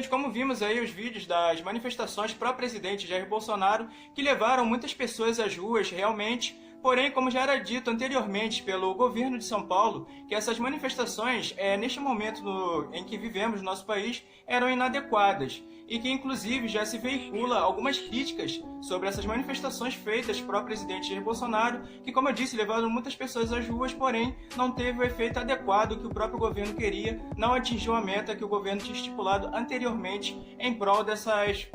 presidente, como vimos aí os vídeos das manifestações pró-presidente Jair Bolsonaro, que levaram muitas pessoas às ruas realmente, porém, como já era dito anteriormente pelo governo de São Paulo, que essas manifestações, neste momento em que vivemos no nosso país, eram inadequadas e que inclusive já se veicula algumas críticas sobre essas manifestações feitas pró-presidente Jair Bolsonaro, que, como eu disse, levaram muitas pessoas às ruas, porém não teve o efeito adequado que o próprio governo queria, não atingiu a meta que o governo tinha estipulado anteriormente em prol dessas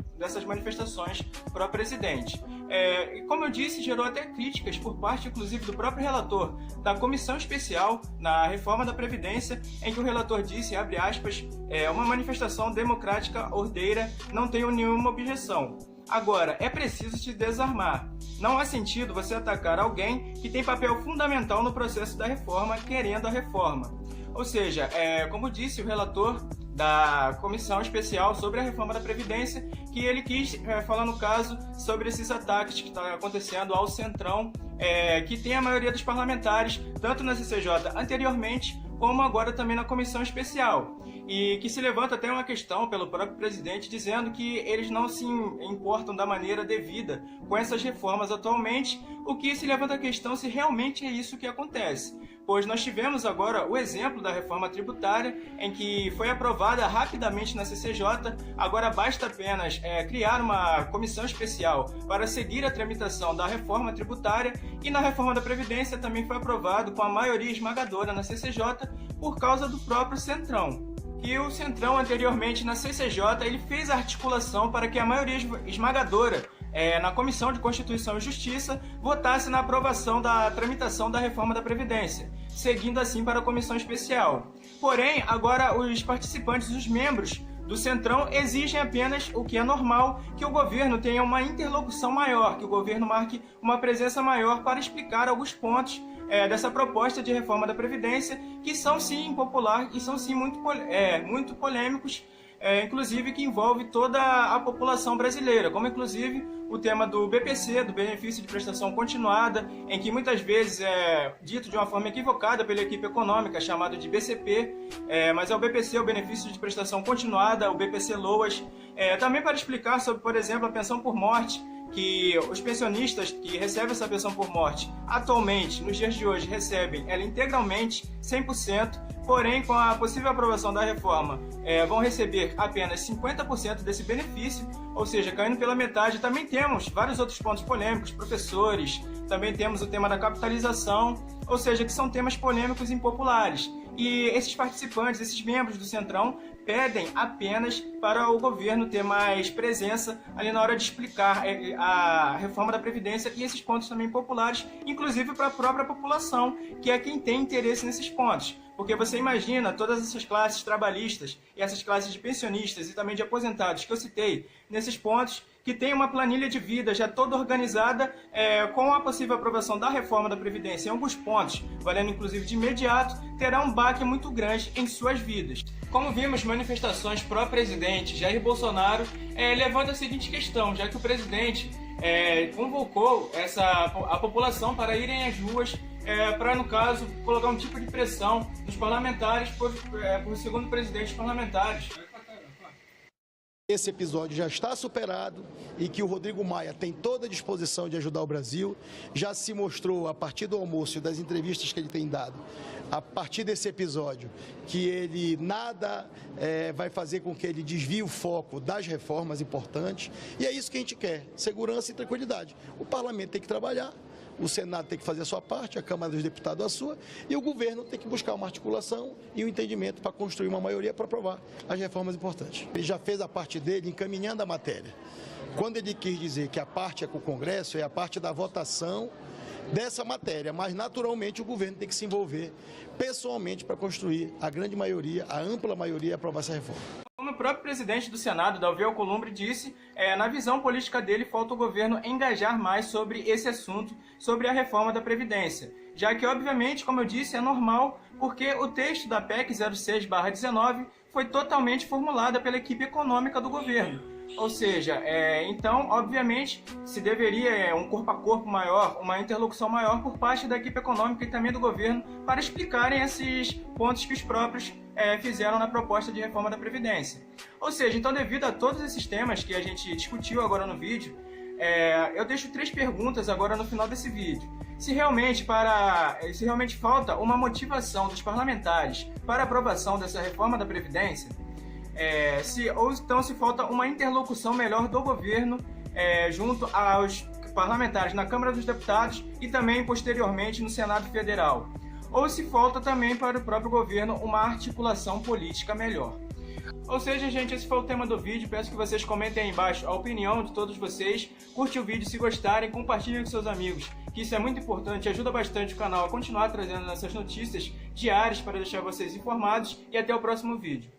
manifestações pró-presidente. E como eu disse, gerou até críticas por parte, inclusive, do próprio relator da comissão especial na reforma da Previdência, em que o relator disse, abre aspas, uma manifestação democrática ordeira, não tenho nenhuma objeção. Agora, é preciso se desarmar. Não há sentido você atacar alguém que tem papel fundamental no processo da reforma, querendo a reforma. Ou seja, como disse o relator da comissão especial sobre a reforma da Previdência, que ele quis falar no caso sobre esses ataques que estão acontecendo ao Centrão, que tem a maioria dos parlamentares, tanto na CCJ anteriormente, como agora também na comissão especial. E que se levanta até uma questão pelo próprio presidente dizendo que eles não se importam da maneira devida com essas reformas atualmente, o que se levanta a questão se realmente é isso que acontece. Pois nós tivemos agora o exemplo da reforma tributária, em que foi aprovada rapidamente na CCJ, agora basta apenas criar uma comissão especial para seguir a tramitação da reforma tributária, e na reforma da Previdência também foi aprovado com a maioria esmagadora na CCJ por causa do próprio Centrão. Que o Centrão anteriormente na CCJ ele fez a articulação para que a maioria esmagadora na Comissão de Constituição e Justiça votasse na aprovação da tramitação da reforma da Previdência, seguindo assim para a Comissão Especial. Porém, agora os participantes, os membros do Centrão, exigem apenas o que é normal, que o governo tenha uma interlocução maior, que o governo marque uma presença maior para explicar alguns pontos dessa proposta de reforma da Previdência, que são sim impopular e são sim muito polêmicos, inclusive que envolve toda a população brasileira, como inclusive o tema do BPC, do benefício de prestação continuada, em que muitas vezes é dito de uma forma equivocada pela equipe econômica, chamado de BCP, mas é o BPC, o benefício de prestação continuada, o BPC-LOAS, também para explicar sobre, por exemplo, a pensão por morte, que os pensionistas que recebem essa pensão por morte, atualmente, nos dias de hoje, recebem ela integralmente, 100%, porém, com a possível aprovação da reforma, vão receber apenas 50% desse benefício, ou seja, caindo pela metade. Também temos vários outros pontos polêmicos, professores, também temos o tema da capitalização, ou seja, que são temas polêmicos e impopulares. E esses participantes, esses membros do Centrão, pedem apenas para o governo ter mais presença ali na hora de explicar a reforma da Previdência e esses pontos também populares, inclusive para a própria população, que é quem tem interesse nesses pontos. Porque você imagina todas essas classes trabalhistas e essas classes de pensionistas e também de aposentados que eu citei nesses pontos, que tem uma planilha de vida já toda organizada, com a possível aprovação da reforma da Previdência em alguns pontos, valendo inclusive de imediato, terá um baque muito grande em suas vidas. Como vimos, manifestações pró-presidente Jair Bolsonaro levantam a seguinte questão, já que o presidente convocou a população para irem às ruas para, no caso, colocar um tipo de pressão nos parlamentares, por segundo o presidente, os parlamentares. Esse episódio já está superado e que o Rodrigo Maia tem toda a disposição de ajudar o Brasil. Já se mostrou, a partir do almoço e das entrevistas que ele tem dado, a partir desse episódio, que ele nada vai fazer com que ele desvie o foco das reformas importantes. E é isso que a gente quer, segurança e tranquilidade. O parlamento tem que trabalhar. O Senado tem que fazer a sua parte, a Câmara dos Deputados a sua, e o governo tem que buscar uma articulação e um entendimento para construir uma maioria para aprovar as reformas importantes. Ele já fez a parte dele encaminhando a matéria. Quando ele quis dizer que a parte é com o Congresso, é a parte da votação dessa matéria, mas naturalmente o governo tem que se envolver pessoalmente para construir a grande maioria, a ampla maioria e aprovar essa reforma. Como o próprio presidente do Senado, Davi Alcolumbre, disse, na visão política dele, falta o governo engajar mais sobre esse assunto, sobre a reforma da Previdência. Já que, obviamente, como eu disse, é normal, porque o texto da PEC 06/19 foi totalmente formulada pela equipe econômica do governo. Ou seja, então, obviamente, se deveria um corpo a corpo maior, uma interlocução maior por parte da equipe econômica e também do governo para explicarem esses pontos que os próprios fizeram na proposta de reforma da Previdência. Ou seja, então devido a todos esses temas que a gente discutiu agora no vídeo, eu deixo 3 perguntas agora no final desse vídeo. Se realmente falta uma motivação dos parlamentares para a aprovação dessa reforma da Previdência, ou então se falta uma interlocução melhor do governo junto aos parlamentares na Câmara dos Deputados e também posteriormente no Senado Federal, ou se falta também para o próprio governo uma articulação política melhor. Ou seja, gente, esse foi o tema do vídeo. Peço que vocês comentem aí embaixo a opinião de todos vocês. Curte o vídeo se gostarem, compartilhem com seus amigos, que isso é muito importante, ajuda bastante o canal a continuar trazendo essas notícias diárias para deixar vocês informados, e até o próximo vídeo.